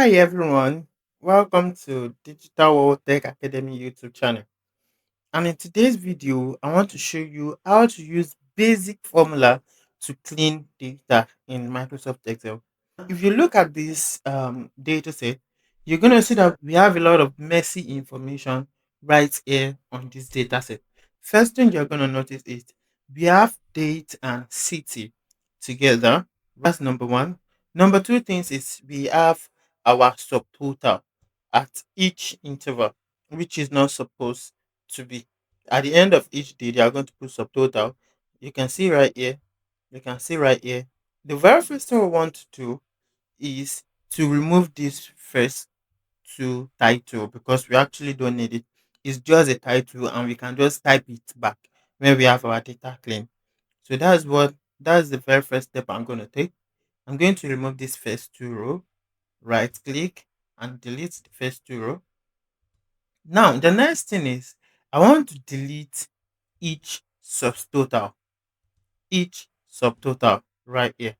Hi everyone, welcome to Digital World Tech Academy YouTube channel. And in today's video, I want to show you how to use basic formula to clean data in Microsoft Excel. If you look at this data set, you're going to see that we have a lot of messy information right here on this data set. First thing you're going to notice is we have date and city together. That's number one. Number two things is we have our subtotal at each interval, which is not supposed to be. At the end of each day, they are going to put subtotal. You can see right here. You can see right here. The very first thing we want to do is to remove this first to title because we actually don't need it. It's just a title and we can just type it back when we have our data clean. So that's the very first step I'm going to take. I'm going to remove this first two row, right click and delete the first two row. Now the next thing is I want to delete each subtotal, each subtotal right here.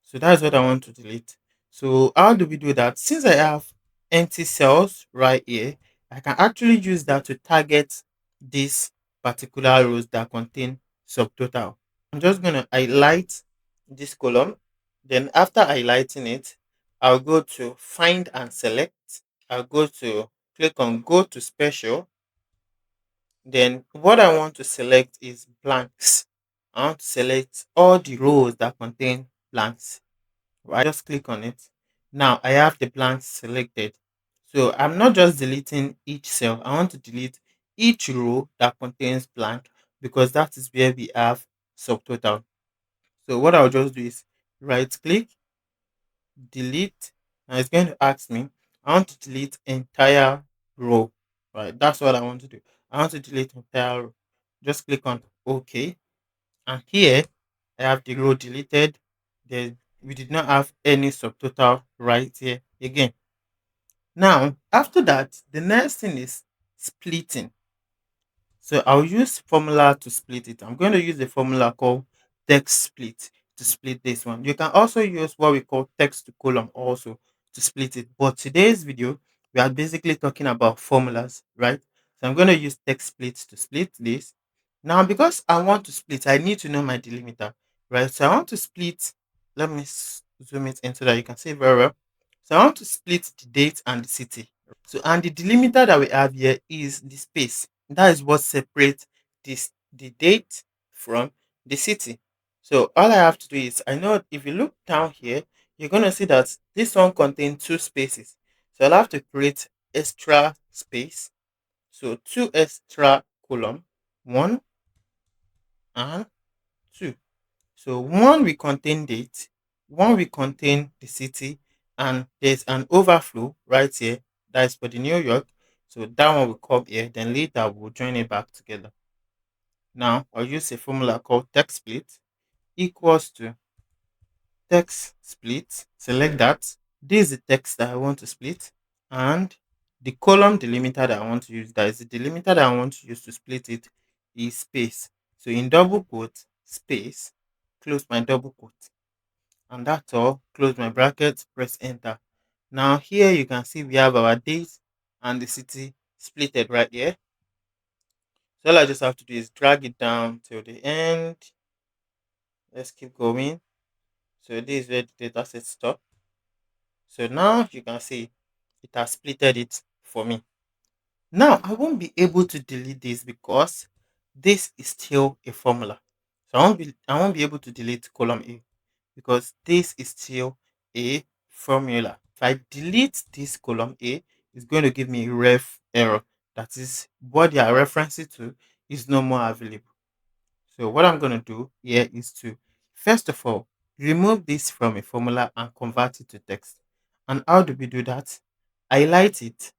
So that's what I want to delete. So how do we do that? Since I have empty cells right here, I can actually use that to target these particular rows that contain subtotal. I'm just going to highlight this column. Then after highlighting it, I'll go to find and select. I'll go to click on go to special. Then what I want to select is blanks. I want to select all the rows that contain blanks. I just click on it. Now I have the blanks selected. So I'm not just deleting each cell. I want to delete each row that contains blank because that is where we have subtotal. So what I'll just do is right click, delete, and it's going to ask me, I want to delete entire row. Right, that's what I want to do. I want to delete entire row. Just click on OK. And here I have the row deleted. We did not have any subtotal right here again. Now, after that, the next thing is splitting. So I'll use formula to split it. I'm going to use a formula called text split to split this one. You can also use what we call text to column also to split it. But today's video, we are basically talking about formulas, right? So I'm going to use text split to split this. Now, because I want to split, I need to know my delimiter, right? So I want to split. Let me zoom it in so that you can see very well. So I want to split the date and the city. So, and the delimiter that we have here is the space. That is what separates the date from the city. So all I have to do is, I know if you look down here, you're going to see that this one contains two spaces. So I'll have to create extra space. So two extra column, one and two. So one will contain date, one will contain the city, and there's an overflow right here. That is for the New York. So that one will come here. Then later we'll join it back together. Now I'll use a formula called text split equals to text split. Select that. This is the text that I want to split, and the column delimiter that I want to use. That is the delimiter that I want to use to split it is space. So in double quote space, close my double quote. And that's all. Close my bracket, press enter. Now here you can see we have our date and the city splitted right here. So all I just have to do is drag it down till the end. Let's keep going. So this is where the data set stop. So now you can see it has splitted it for me. Now I won't be able to delete this because this is still a formula. So I won't be able to delete column A because this is still a formula. If I delete this column A, it's going to give me ref error. That is what they are referencing to is no more available. So what I'm going to do here is to first of all remove this from a formula and convert it to text. And how do we do that? Highlight it,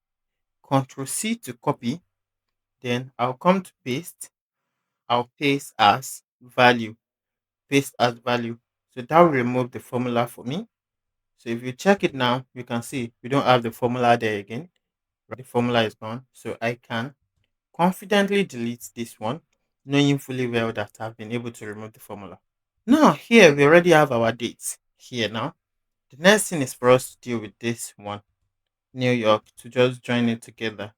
Control C to copy, then I'll come to paste. I'll paste as value, paste as value. So that will remove the formula for me. So if you check it now, you can see we don't have the formula there again. The formula is gone. So I can confidently delete this one, knowing fully well that I've been able to remove the formula. Now here we already have our dates here now. The next thing is for us to deal with this one, New York, to just join it together.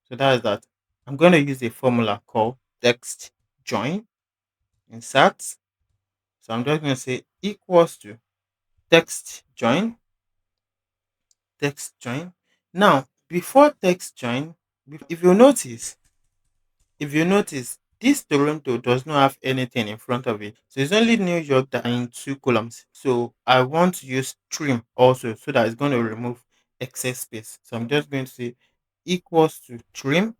So that is that. I'm going to use a formula called text join insert. So I'm just going to say equals to text join, text join. Now, before text join, if you notice, if you notice, this Toronto does not have anything in front of it. So it's only New York that are in two columns. So I want to use trim also so that it's going to remove excess space. So I'm just going to say equals to trim.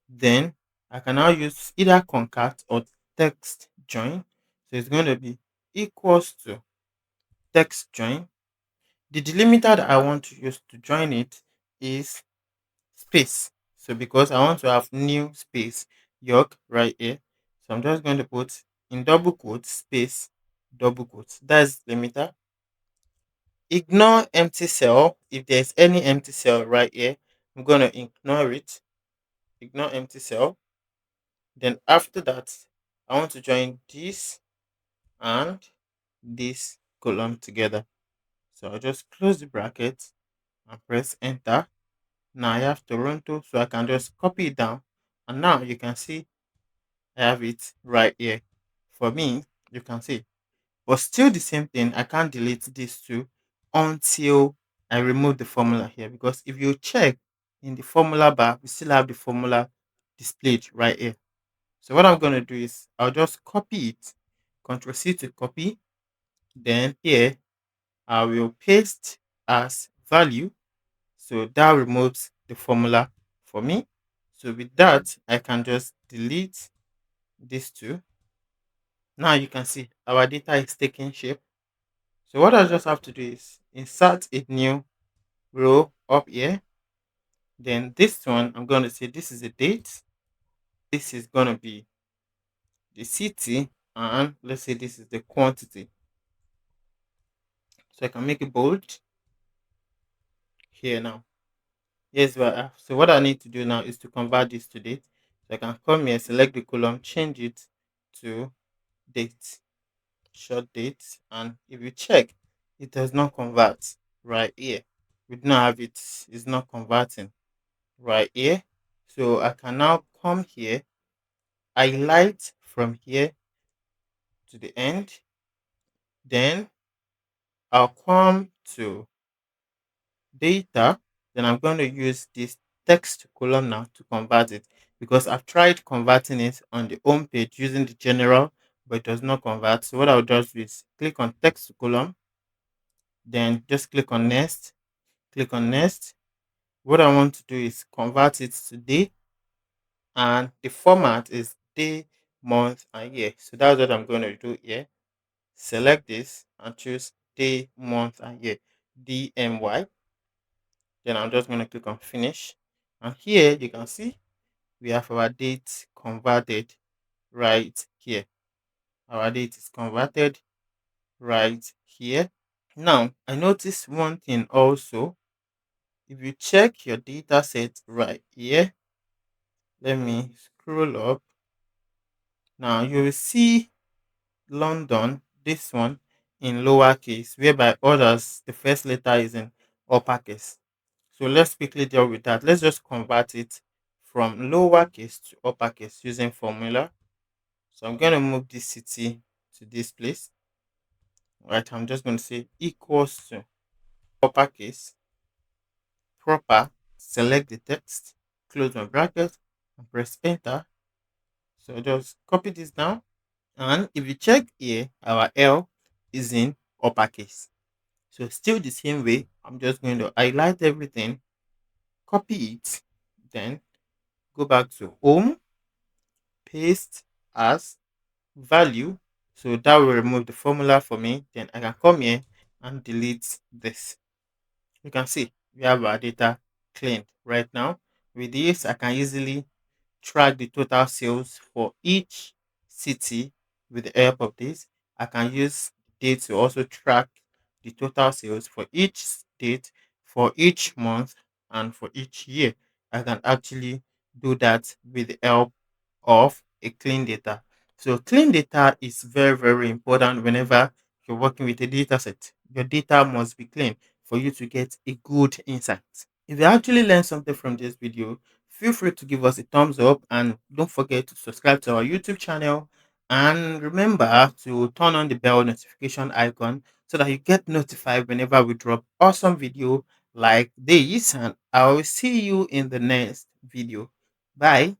Then I can now use either concat or text join. So it's going to be equals to text join. The delimiter that I want to use to join it is space. So because I want to have new space York right here, so I'm just going to put in double quotes space double quotes. That's limiter. Ignore empty cell. If there's any empty cell right here, I'm going to ignore it. Ignore empty cell. Then after that, I want to join this and this column together. So I'll just close the bracket and press enter. Now I have Toronto, so I can just copy it down. And now you can see I have it right here. For me, you can see. But still the same thing, I can't delete these two until I remove the formula here. Because if you check in the formula bar, we still have the formula displayed right here. So what I'm going to do is I'll just copy it, Control C to copy. Then here I will paste as value. So that removes the formula for me. So with that, I can just delete these two. Now you can see our data is taking shape. So what I just have to do is insert a new row up here. Then this one, I'm going to say this is the date. This is going to be the city. And let's say this is the quantity. So I can make it bold here now. Yes, so what I need to do now is to convert this to date. So I can come here, select the column, change it to date, short date. And if you check, it does not convert right here. We do not have it, it's not converting right here. So I can now come here, highlight from here to the end. Then I'll come to data, then I'm going to use this text column now to convert it because I've tried converting it on the home page using the general, but it does not convert. So what I'll just do is click on text column, then just click on next, click on next. What I want to do is convert it to day, and the format is day, month, and year. So that's what I'm going to do here. Select this and choose day, month, and year, DMY. Then I'm just going to click on finish. And here you can see we have our date converted right here. Our date is converted right here. Now, I noticed one thing also. If you check your data set right here, let me scroll up. Now, you will see London, this one, in lowercase, whereby others, the first letter is in uppercase. So let's quickly deal with that. Let's just convert it from lowercase to uppercase using formula. So I'm going to move this city to this place. Right, I'm just going to say equals to uppercase, proper, select the text, close my bracket, and press enter. So just copy this down. And if you check here, our L is in uppercase. So still the same way, I'm just going to highlight everything, copy it, then go back to home, paste as value. So that will remove the formula for me. Then I can come here and delete this. You can see we have our data cleaned right now. With this, I can easily track the total sales for each city with the help of this. I can use date to also track the total sales for each state, for each month, and for each year. I can actually do that with the help of a clean data. So clean data is very, very important whenever you're working with a data set your data must be clean for you to get a good insight. If you actually learned something from this video, feel free to give us a thumbs up and don't forget to subscribe to our YouTube channel. And remember to turn on the bell notification icon so that you get notified whenever we drop awesome video like this. And I will see you in the next video. Bye.